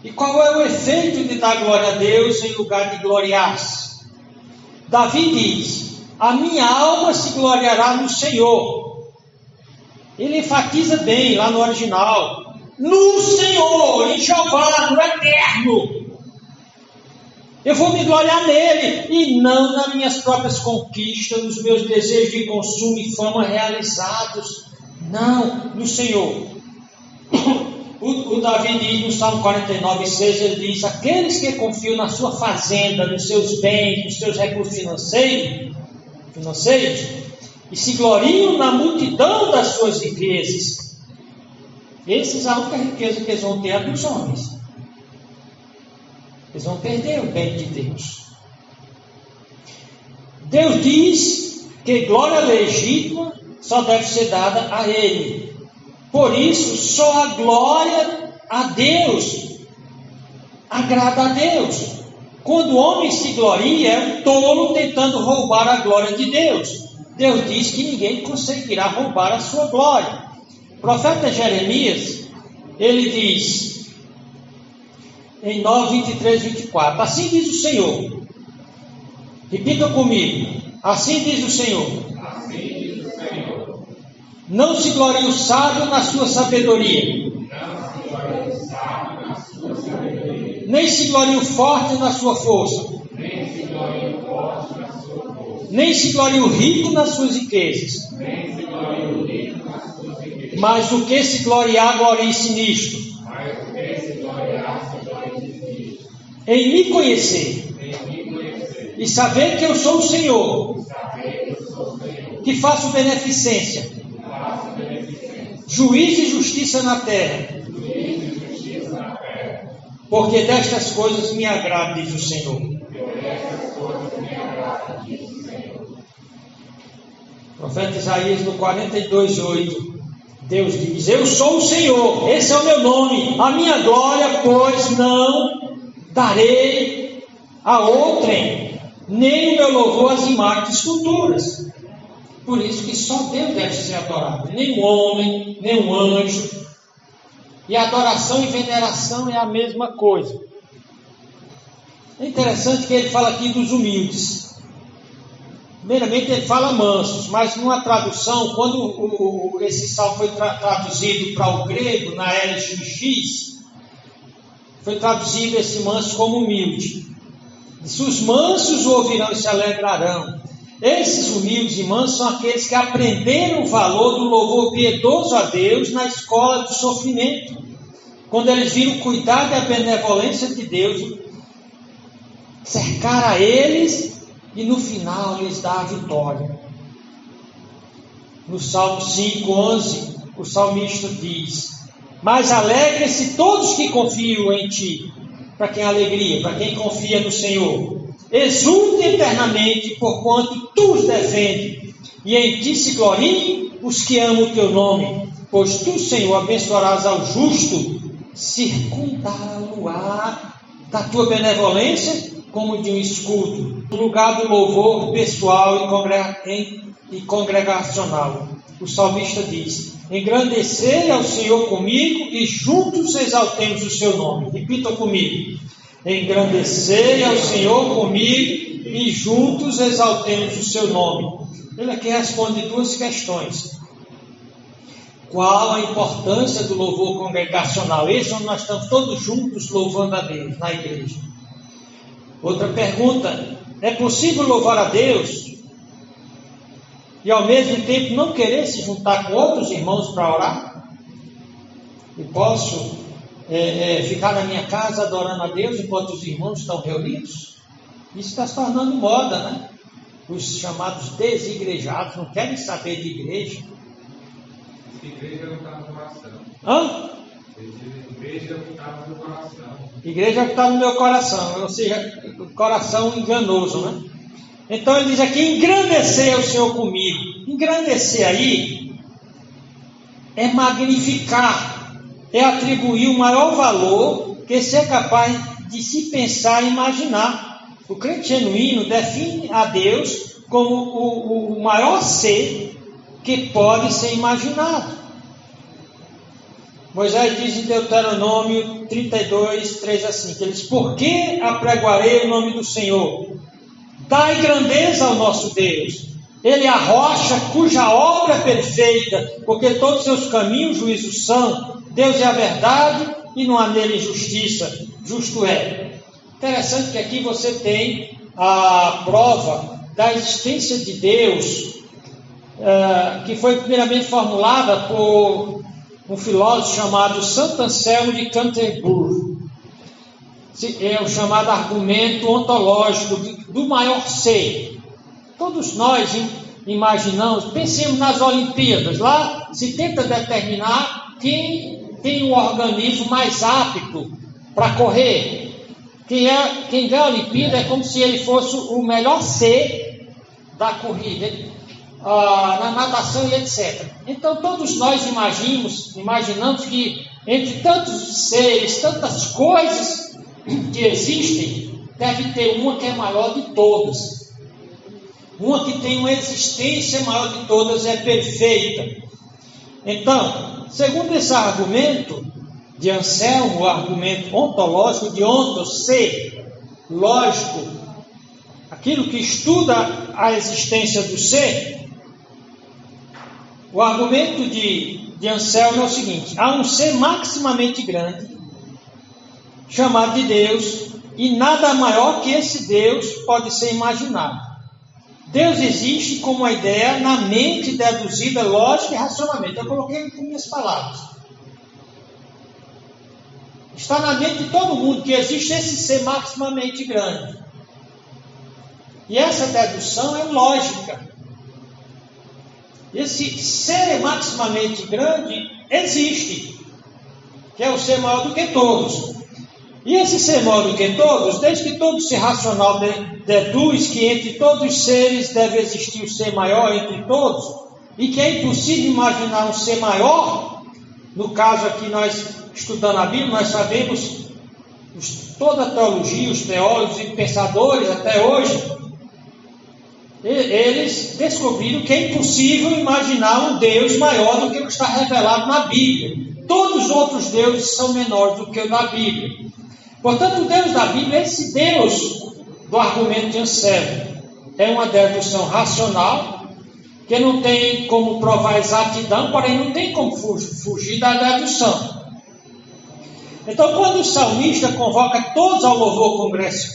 E qual é o efeito de dar glória a Deus em lugar de gloriar-se? Davi diz: a minha alma se gloriará no Senhor. Ele enfatiza bem lá no original: no Senhor, em Jeová, no Eterno. Eu vou me gloriar nele, e não nas minhas próprias conquistas, nos meus desejos de consumo e fama realizados. Não, no Senhor. O Davi diz no Salmo 49, 6, ele diz: aqueles que confiam na sua fazenda, nos seus bens, nos seus recursos financeiros, e se gloriam na multidão das suas riquezas, esses, a única riqueza que eles vão ter é dos homens. Eles vão perder o bem de Deus. Deus diz que glória legítima só deve ser dada a Ele. Por isso, só a glória a Deus agrada a Deus. Quando o homem se gloria, é um tolo tentando roubar a glória de Deus. Deus diz que ninguém conseguirá roubar a sua glória. O profeta Jeremias, ele diz em 9, 23, 24: assim diz o Senhor. Repita comigo: assim diz o Senhor. Assim diz o Senhor. Não se glorie o sábio na sua sabedoria, Nem se glorie o forte na sua força. Nem se glorie o rico nas suas riquezas. Mas o que se gloriar, glorie-se nisto. Em me conhecer. E saber que eu sou o Senhor. Que faço beneficência. Juízo e justiça na terra. Porque destas coisas me agrada, diz o Senhor. O profeta Isaías, no 42:8, Deus diz: eu sou o Senhor, esse é o meu nome, a minha glória, pois não darei a outrem, nem o meu louvor às imagens esculturas. Por isso que só Deus deve ser adorado, nem um homem, nem um anjo. E adoração e veneração é a mesma coisa. É interessante que ele fala aqui dos humildes. Primeiramente ele fala mansos, mas numa tradução, quando esse salmo foi traduzido para o grego, na LXX, foi traduzido esse manso como humilde. Diz: os mansos o ouvirão e se alegrarão. Esses humildes e mansos são aqueles que aprenderam o valor do louvor piedoso a Deus na escola do sofrimento. Quando eles viram o cuidado e a benevolência de Deus, cercar a eles e no final lhes dá a vitória. No Salmo 5:11, o salmista diz: mas alegrem-se todos que confiam em ti. Para quem alegria, para quem confia no Senhor. Exultem eternamente, porquanto tu os defendes, e em ti se gloriem os que amam o teu nome. Pois tu, Senhor, abençoarás ao justo, circundá-lo-á da tua benevolência como de um escudo, no lugar do louvor pessoal e congregacional. O salmista diz: engrandecei ao Senhor comigo e juntos exaltemos o seu nome. Repitam comigo: engrandecei ao Senhor comigo e juntos exaltemos o seu nome. Ele aqui responde duas questões. Qual a importância do louvor congregacional? Esse é onde nós estamos todos juntos louvando a Deus, na igreja. Outra pergunta: é possível louvar a Deus e ao mesmo tempo não querer se juntar com outros irmãos para orar? E posso ficar na minha casa adorando a Deus enquanto os irmãos estão reunidos? Isso está se tornando moda, né? Os chamados desigrejados não querem saber de igreja. Igreja não está no coração. Hã? Igreja não está no coração. Igreja está no meu coração, ou seja, coração enganoso, né? Então ele diz aqui: engrandecer o Senhor comigo. Engrandecer aí é magnificar, é atribuir o maior valor que você é capaz de se pensar e imaginar. O crente genuíno define a Deus como o maior ser que pode ser imaginado. Moisés diz em Deuteronômio 32:3 assim, que ele diz: por que apregoarei o nome do Senhor? Dai grandeza ao nosso Deus. Ele é a rocha cuja obra é perfeita, porque todos os seus caminhos juízos são. Deus é a verdade e não há nele injustiça. Justo é. Interessante que aqui você tem a prova da existência de Deus, que foi primeiramente formulada por um filósofo chamado Santo Anselmo de Canterbury. É o chamado argumento ontológico do maior ser. Todos nós imaginamos, pensemos nas Olimpíadas. Lá se tenta determinar quem tem um organismo mais apto para correr. Quem ganha a Olimpíada é como se ele fosse o melhor ser da corrida, na natação e etc. Então todos nós imaginamos que entre tantos seres, tantas coisas que existem, deve ter uma que é maior de todas. Uma que tem uma existência maior de todas, é perfeita. Então, segundo esse argumento de Anselmo, o argumento ontológico de ontos, ser, lógico, aquilo que estuda a existência do ser, o argumento de Anselmo é o seguinte: há um ser maximamente grande, chamado de Deus, e nada maior que esse Deus pode ser imaginado. Deus existe como uma ideia na mente deduzida, lógica e racionalmente. Eu coloquei com minhas palavras. Está na mente de todo mundo que existe esse ser maximamente grande. E essa dedução é lógica. Esse ser maximamente grande existe, que é o ser maior do que todos. E esse ser maior do que todos, desde que todo ser racional deduz que entre todos os seres deve existir o ser maior entre todos, e que é impossível imaginar um ser maior, no caso aqui nós estudando a Bíblia, nós sabemos, toda a teologia, os teólogos e pensadores até hoje, eles descobriram que é impossível imaginar um Deus maior do que o que está revelado na Bíblia. Todos os outros deuses são menores do que o da Bíblia. Portanto, o Deus da Bíblia é esse Deus do argumento de Anselmo. É uma dedução racional, que não tem como provar exatidão, porém não tem como fugir da dedução. Então, quando o salmista convoca todos ao louvor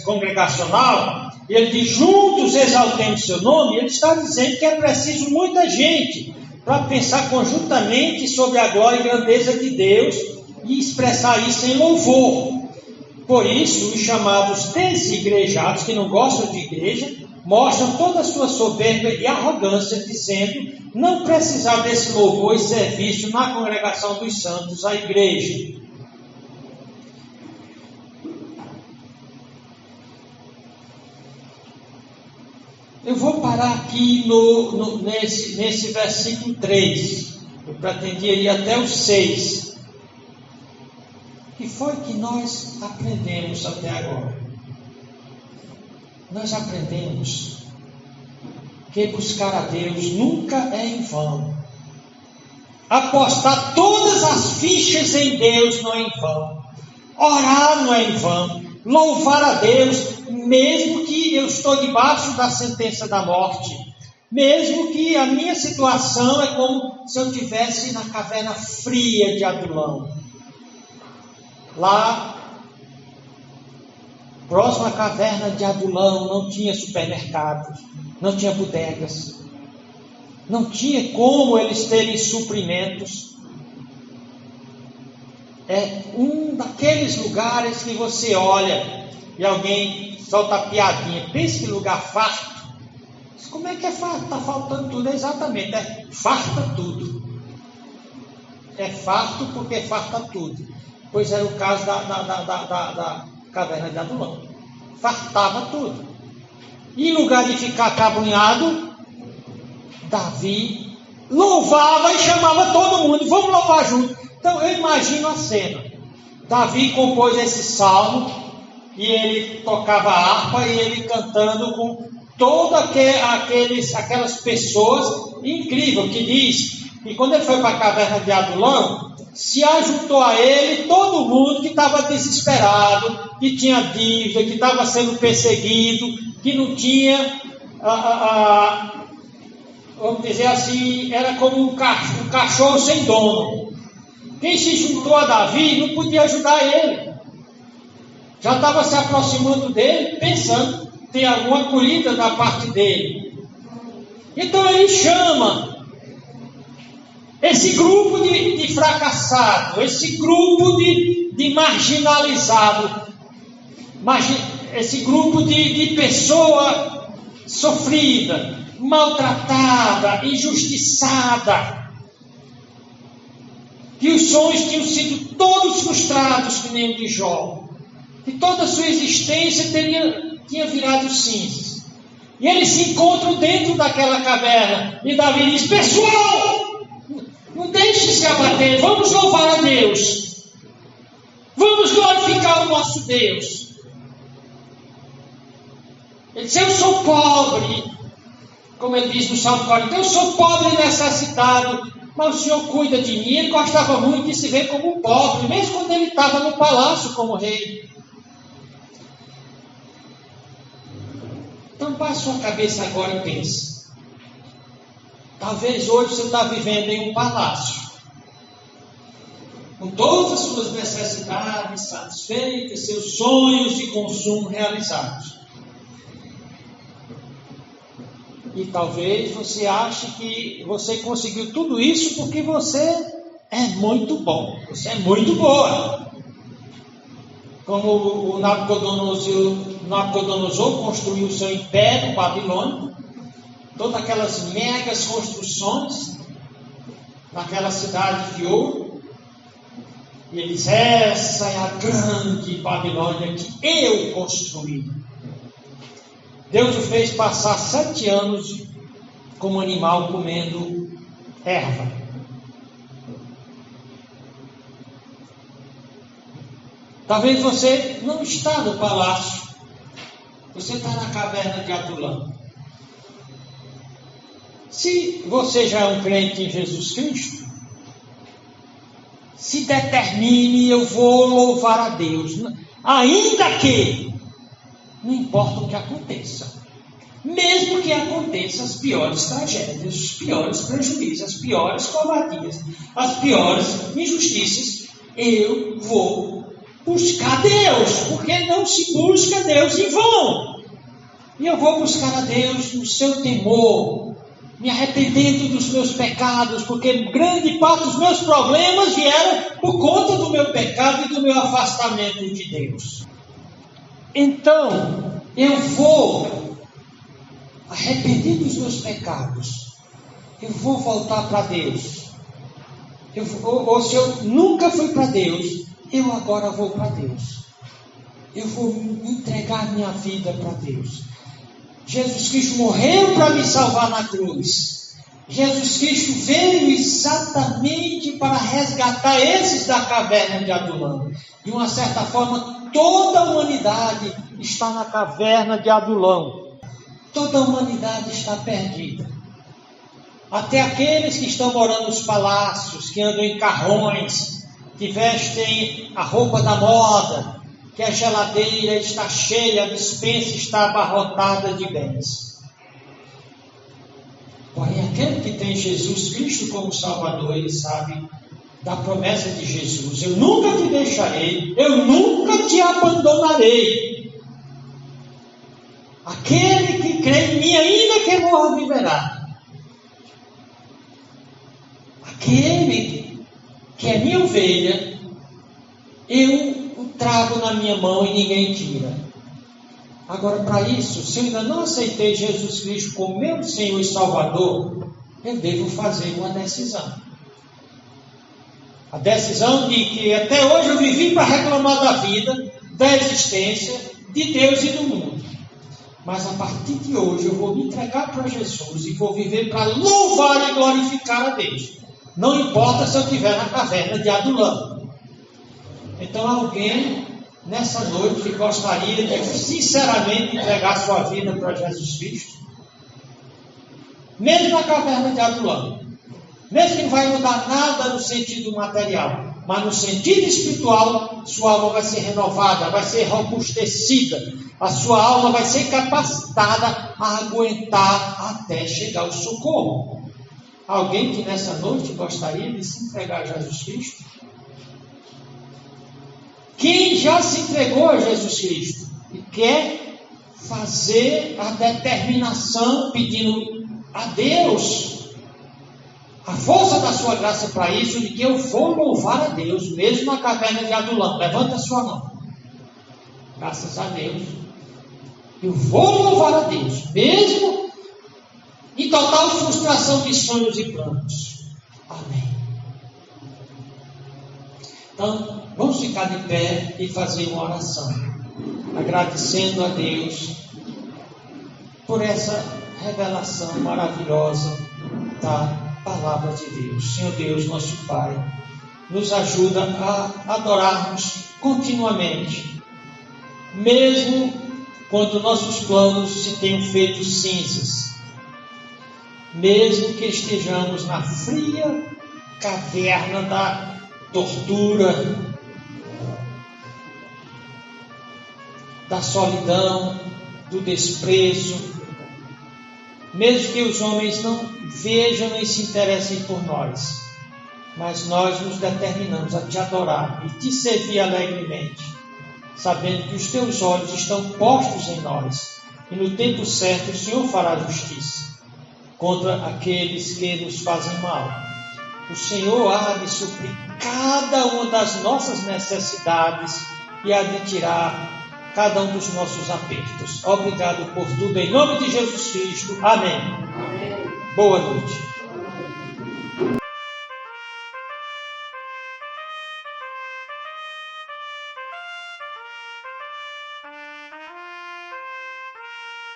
congregacional, e ele diz, juntos exaltemos seu nome, ele está dizendo que é preciso muita gente para pensar conjuntamente sobre a glória e grandeza de Deus e expressar isso em louvor. Por isso, os chamados desigrejados, que não gostam de igreja, mostram toda a sua soberba e arrogância, dizendo não precisar desse louvor e serviço na congregação dos santos, a igreja. Eu vou parar aqui nesse versículo 3. Eu pretendia ir até o 6. O que foi que nós aprendemos até agora? Nós aprendemos que buscar a Deus nunca é em vão. Apostar todas as fichas em Deus não é em vão. Orar não é em vão. Louvar a Deus, mesmo que eu estou debaixo da sentença da morte. Mesmo que a minha situação é como se eu estivesse na caverna fria de Adulão. Lá, próximo à caverna de Adulão, não tinha supermercados, não tinha bodegas, não tinha como eles terem suprimentos. É um daqueles lugares que você olha e alguém solta a piadinha. Pensa que lugar farto. Como é que é farto? Está faltando tudo. Exatamente, farta tudo. É farto porque farta tudo. Pois era o caso da caverna de Adulão. Fartava tudo. E em lugar de ficar acabrunhado, Davi louvava e chamava todo mundo. Vamos louvar junto. Então eu imagino a cena. Davi compôs esse salmo e ele tocava a harpa e ele cantando com todas aquelas pessoas. Incrível, que diz que quando ele foi para a caverna de Adulão, se ajuntou a ele todo mundo que estava desesperado, que tinha dívida, que estava sendo perseguido, que não tinha, vamos dizer assim, era como um cachorro sem dono. Quem se juntou a Davi não podia ajudar ele. Já estava se aproximando dele, pensando que tem alguma acolhida da parte dele. Então ele chama esse grupo de fracassado, esse grupo de marginalizado, esse grupo de pessoa sofrida, maltratada, injustiçada, que os sonhos tinham sido todos frustrados, que nem o de Jó, que toda a sua existência tinha virado cinzas. E eles se encontram dentro daquela caverna, e Davi diz: pessoal, não deixe se abater, vamos louvar a Deus, vamos glorificar o nosso Deus. Ele diz: eu sou pobre, como ele diz no Salmo 40, eu sou pobre e necessitado, mas o Senhor cuida de mim. Ele gostava muito de se ver como um pobre, mesmo quando ele estava no palácio como rei. Então baixe sua cabeça agora e pense. Talvez hoje você está vivendo em um palácio. O com todas as suas necessidades satisfeitas, seus sonhos de consumo realizados. E talvez você ache que você conseguiu tudo isso porque você é muito bom, você é muito boa. Como o Nabucodonosor construiu o seu império babilônico, todas aquelas megas construções naquela cidade de ouro, e ele diz: essa é a grande Babilônia que eu construí. Deus o fez passar 7 anos como animal comendo erva. Talvez você não está no palácio, você está na caverna de Adulão. Se você já é um crente em Jesus Cristo, se determine: eu vou louvar a Deus, ainda que não importa o que aconteça, mesmo que aconteçam as piores tragédias, os piores prejuízos, as piores covardias, as piores injustiças, eu vou buscar Deus, porque não se busca Deus em vão. E eu vou buscar a Deus no seu temor, me arrependendo dos meus pecados, porque grande parte dos meus problemas vieram por conta do meu pecado e do meu afastamento de Deus. Então, eu vou arrepender dos meus pecados, eu vou voltar para Deus. Ou se eu nunca fui para Deus, eu agora vou para Deus. Eu vou entregar minha vida para Deus. Jesus Cristo morreu para me salvar na cruz. Jesus Cristo veio exatamente para resgatar esses da caverna de Adulão. De uma certa forma, toda a humanidade está na caverna de Adulão. Toda a humanidade está perdida. Até aqueles que estão morando nos palácios, que andam em carrões, que vestem a roupa da moda, que a geladeira está cheia, a despensa está abarrotada de bens. Porém, aquele que tem Jesus Cristo como Salvador, ele sabe da promessa de Jesus: eu nunca te deixarei, eu nunca te abandonarei. Aquele que crê em mim, ainda que morra, viverá. Aquele que é minha ovelha, eu o trago na minha mão e ninguém tira. Agora, para isso, se eu ainda não aceitei Jesus Cristo como meu Senhor e Salvador, eu devo fazer uma decisão. A decisão de que até hoje eu vivi para reclamar da vida, da existência, de Deus e do mundo. Mas a partir de hoje eu vou me entregar para Jesus e vou viver para louvar e glorificar a Deus. Não importa se eu estiver na caverna de Adulão. Então, alguém nessa noite que gostaria de sinceramente entregar sua vida para Jesus Cristo, mesmo na caverna de Adulão, mesmo que não vai mudar nada no sentido material, mas no sentido espiritual, sua alma vai ser renovada, vai ser robustecida, a sua alma vai ser capacitada a aguentar até chegar o socorro. Alguém que nessa noite gostaria de se entregar a Jesus Cristo? Quem já se entregou a Jesus Cristo e quer fazer a determinação pedindo a Deus a força da sua graça para isso, de que eu vou louvar a Deus, mesmo na caverna de Adulão. Levanta a sua mão. Graças a Deus. Eu vou louvar a Deus, mesmo em total frustração de sonhos e planos. Amém. Então, vamos ficar de pé e fazer uma oração, agradecendo a Deus por essa revelação maravilhosa da Palavra de Deus. Senhor Deus, nosso Pai, nos ajuda a adorarmos continuamente, mesmo quando nossos planos se tenham feito cinzas, mesmo que estejamos na fria caverna da tortura, da solidão, do desprezo, mesmo que os homens não vejam nem se interessem por nós, mas nós nos determinamos a te adorar e te servir alegremente, sabendo que os teus olhos estão postos em nós, e no tempo certo o Senhor fará justiça contra aqueles que nos fazem mal. O Senhor há de suprir cada uma das nossas necessidades e há de tirar cada um dos nossos apertos. Obrigado por tudo, em nome de Jesus Cristo. Amém. Boa noite.